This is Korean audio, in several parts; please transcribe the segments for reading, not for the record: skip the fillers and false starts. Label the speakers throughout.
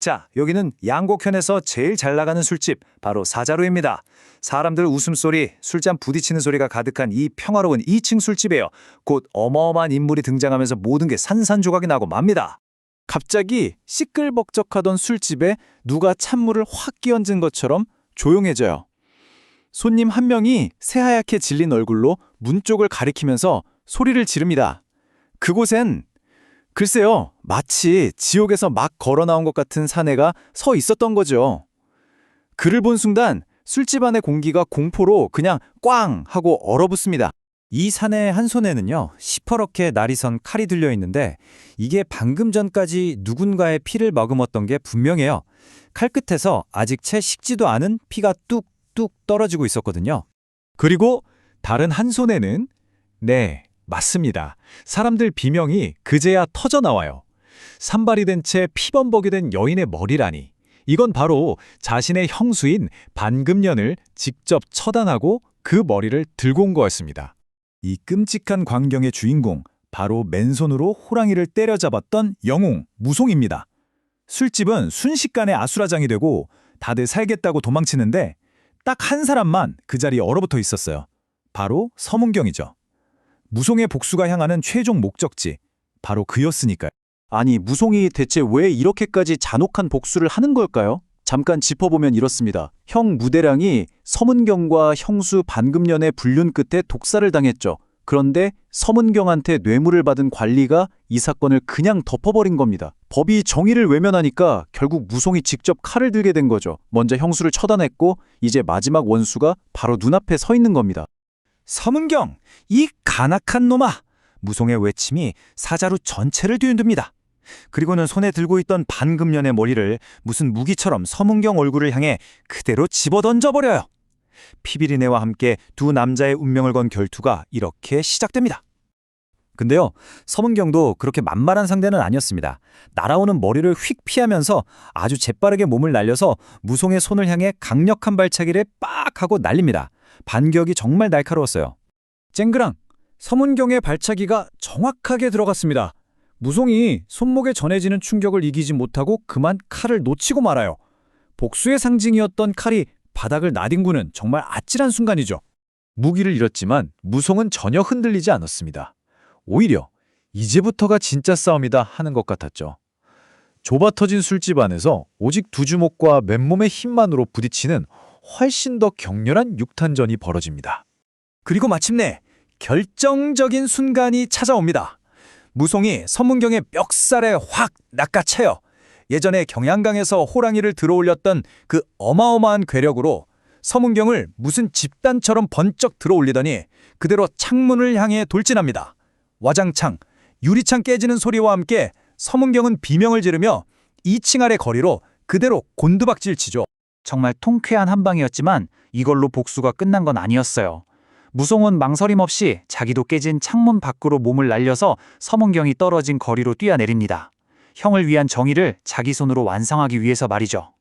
Speaker 1: 자, 여기는 양곡현에서 제일 잘 나가는 술집, 바로 사자루입니다. 사람들 웃음소리, 술잔 부딪히는 소리가 가득한 이 평화로운 2층 술집이에요. 곧 어마어마한 인물이 등장하면서 모든 게 산산조각이 나고 맙니다.
Speaker 2: 갑자기 시끌벅적하던 술집에 누가 찬물을 확 끼얹은 것처럼 조용해져요. 손님 한 명이 새하얗게 질린 얼굴로 문 쪽을 가리키면서 소리를 지릅니다. 그곳엔 글쎄요, 마치 지옥에서 막 걸어 나온 것 같은 사내가 서 있었던 거죠. 그를 본 순간 술집 안의 공기가 공포로 그냥 꽝 하고 얼어붙습니다.
Speaker 3: 이 사내 한 손에는요, 시퍼렇게 날이 선 칼이 들려 있는데 이게 방금 전까지 누군가의 피를 머금었던 게 분명해요. 칼 끝에서 아직 채 식지도 않은 피가 뚝뚝 떨어지고 있었거든요.
Speaker 2: 그리고 다른 한 손에는 네, 맞습니다. 사람들 비명이 그제야 터져 나와요. 산발이 된 채 피범벅이 된 여인의 머리라니. 이건 바로 자신의 형수인 반금년을 직접 처단하고 그 머리를 들고 온 거였습니다.
Speaker 4: 이 끔찍한 광경의 주인공, 바로 맨손으로 호랑이를 때려잡았던 영웅, 무송입니다. 술집은 순식간에 아수라장이 되고 다들 살겠다고 도망치는데 딱 한 사람만 그 자리에 얼어붙어 있었어요. 바로 서문경이죠. 무송의 복수가 향하는 최종 목적지, 바로 그였으니까요.
Speaker 2: 아니, 무송이 대체 왜 이렇게까지 잔혹한 복수를 하는 걸까요? 잠깐 짚어보면 이렇습니다. 형 무대량이 서문경과 형수 반금년의 불륜 끝에 독살을 당했죠. 그런데 서문경한테 뇌물을 받은 관리가 이 사건을 그냥 덮어버린 겁니다. 법이 정의를 외면하니까 결국 무송이 직접 칼을 들게 된 거죠. 먼저 형수를 처단했고 이제 마지막 원수가 바로 눈앞에 서 있는 겁니다.
Speaker 1: 서문경, 이 간악한 놈아! 무송의 외침이 사자루 전체를 뒤흔듭니다. 그리고는 손에 들고 있던 반금년의 머리를 무슨 무기처럼 서문경 얼굴을 향해 그대로 집어던져버려요. 피비린내와 함께 두 남자의 운명을 건 결투가 이렇게 시작됩니다.
Speaker 3: 근데요, 서문경도 그렇게 만만한 상대는 아니었습니다. 날아오는 머리를 휙 피하면서 아주 재빠르게 몸을 날려서 무송의 손을 향해 강력한 발차기를 빡 하고 날립니다. 반격이 정말 날카로웠어요.
Speaker 2: 쨍그랑! 서문경의 발차기가 정확하게 들어갔습니다. 무송이 손목에 전해지는 충격을 이기지 못하고 그만 칼을 놓치고 말아요. 복수의 상징이었던 칼이 바닥을 나뒹구는 정말 아찔한 순간이죠. 무기를 잃었지만 무송은 전혀 흔들리지 않았습니다. 오히려 이제부터가 진짜 싸움이다 하는 것 같았죠. 좁아터진 술집 안에서 오직 두 주먹과 맨몸의 힘만으로 부딪히는 훨씬 더 격렬한 육탄전이 벌어집니다.
Speaker 1: 그리고 마침내 결정적인 순간이 찾아옵니다. 무송이 서문경의 멱살에 확 낚아채요. 예전에 경양강에서 호랑이를 들어올렸던 그 어마어마한 괴력으로 서문경을 무슨 집단처럼 번쩍 들어올리더니 그대로 창문을 향해 돌진합니다. 와장창, 유리창 깨지는 소리와 함께 서문경은 비명을 지르며 2층 아래 거리로 그대로 곤두박질 치죠.
Speaker 5: 정말 통쾌한 한 방이었지만 이걸로 복수가 끝난 건 아니었어요. 무송은 망설임 없이 자기도 깨진 창문 밖으로 몸을 날려서 서문경이 떨어진 거리로 뛰어내립니다. 형을 위한 정의를 자기 손으로 완성하기 위해서 말이죠.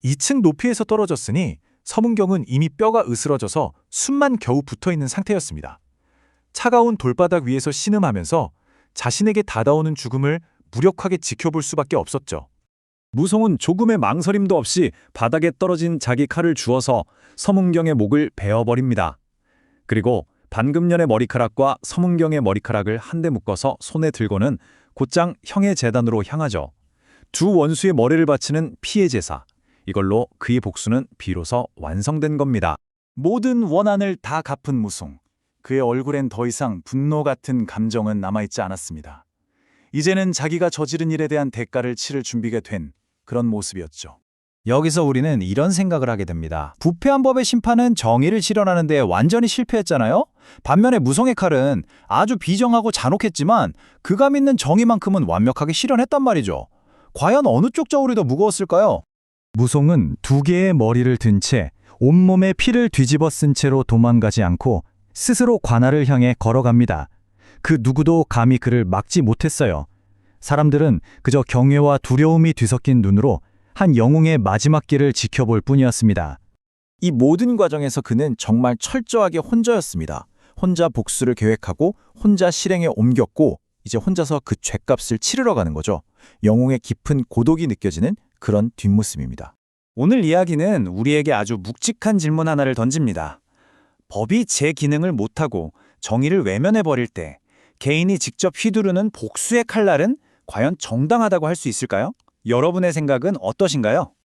Speaker 2: 2층 높이에서 떨어졌으니 서문경은 이미 뼈가 으스러져서 숨만 겨우 붙어있는 상태였습니다. 차가운 돌바닥 위에서 신음하면서 자신에게 다가오는 죽음을 무력하게 지켜볼 수밖에 없었죠.
Speaker 4: 무송은 조금의 망설임도 없이 바닥에 떨어진 자기 칼을 주워서 서문경의 목을 베어버립니다. 그리고 반금년의 머리카락과 서문경의 머리카락을 한데 묶어서 손에 들고는 곧장 형의 제단으로 향하죠. 두 원수의 머리를 바치는 피해 제사. 이걸로 그의 복수는 비로소 완성된 겁니다.
Speaker 2: 모든 원한을 다 갚은 무송. 그의 얼굴엔 더 이상 분노 같은 감정은 남아있지 않았습니다. 이제는 자기가 저지른 일에 대한 대가를 치를 준비가 된 그런 모습이었죠.
Speaker 3: 여기서 우리는 이런 생각을 하게 됩니다. 부패한 법의 심판은 정의를 실현하는 데 완전히 실패했잖아요? 반면에 무송의 칼은 아주 비정하고 잔혹했지만 그가 믿는 정의만큼은 완벽하게 실현했단 말이죠. 과연 어느 쪽 저울이 더 무거웠을까요?
Speaker 4: 무송은 두 개의 머리를 든 채 온몸에 피를 뒤집어 쓴 채로 도망가지 않고 스스로 관할을 향해 걸어갑니다. 그 누구도 감히 그를 막지 못했어요. 사람들은 그저 경외와 두려움이 뒤섞인 눈으로 한 영웅의 마지막 길을 지켜볼 뿐이었습니다.
Speaker 2: 이 모든 과정에서 그는 정말 철저하게 혼자였습니다. 혼자 복수를 계획하고 혼자 실행에 옮겼고 이제 혼자서 그 죗값을 치르러 가는 거죠. 영웅의 깊은 고독이 느껴지는
Speaker 3: 그런 뒷모습입니다.
Speaker 2: 오늘 이야기는 우리에게 아주 묵직한 질문 하나를 던집니다. 법이 제 기능을 못하고 정의를 외면해버릴 때 개인이 직접 휘두르는 복수의 칼날은 과연 정당하다고 할 수 있을까요? 여러분의 생각은 어떠신가요?